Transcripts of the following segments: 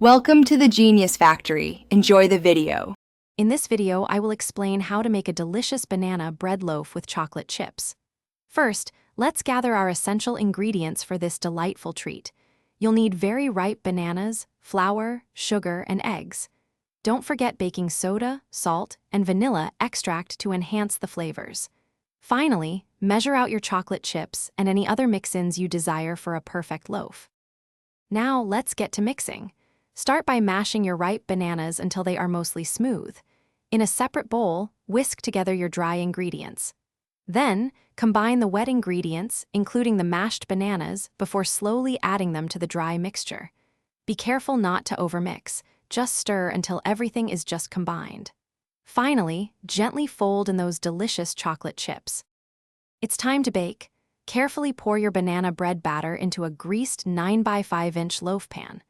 Welcome to the Genius Factory. Enjoy the video. In this video, I will explain how to make a delicious banana bread loaf with chocolate chips. First, let's gather our essential ingredients for this delightful treat. You'll need very ripe bananas, flour, sugar, and eggs. Don't forget baking soda, salt, and vanilla extract to enhance the flavors. Finally, measure out your chocolate chips and any other mix-ins you desire for a perfect loaf. Now, let's get to mixing. Start by mashing your ripe bananas until they are mostly smooth. In a separate bowl, whisk together your dry ingredients. Then, combine the wet ingredients, including the mashed bananas, before slowly adding them to the dry mixture. Be careful not to overmix. Just stir until everything is just combined. Finally, gently fold in those delicious chocolate chips. It's time to bake. Carefully pour your banana bread batter into a greased 9x5-inch loaf pan.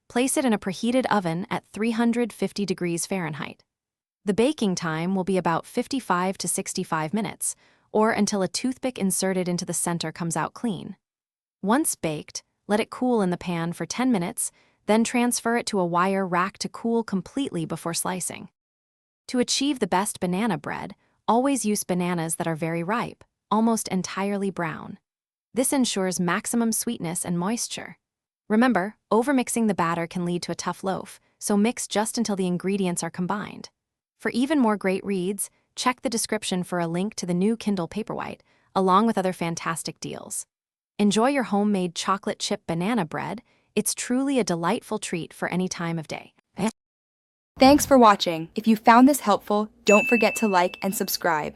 Place it in a preheated oven at 350 degrees Fahrenheit. The baking time will be about 55 to 65 minutes, or until a toothpick inserted into the center comes out clean. Once baked, let it cool in the pan for 10 minutes, then transfer it to a wire rack to cool completely before slicing. To achieve the best banana bread, always use bananas that are very ripe, almost entirely brown. This ensures maximum sweetness and moisture. Remember, overmixing the batter can lead to a tough loaf, so mix just until the ingredients are combined. For even more great reads, check the description for a link to the new Kindle Paperwhite, along with other fantastic deals. Enjoy your homemade chocolate chip banana bread. It's truly a delightful treat for any time of day. Thanks for watching. If you found this helpful, don't forget to like and subscribe.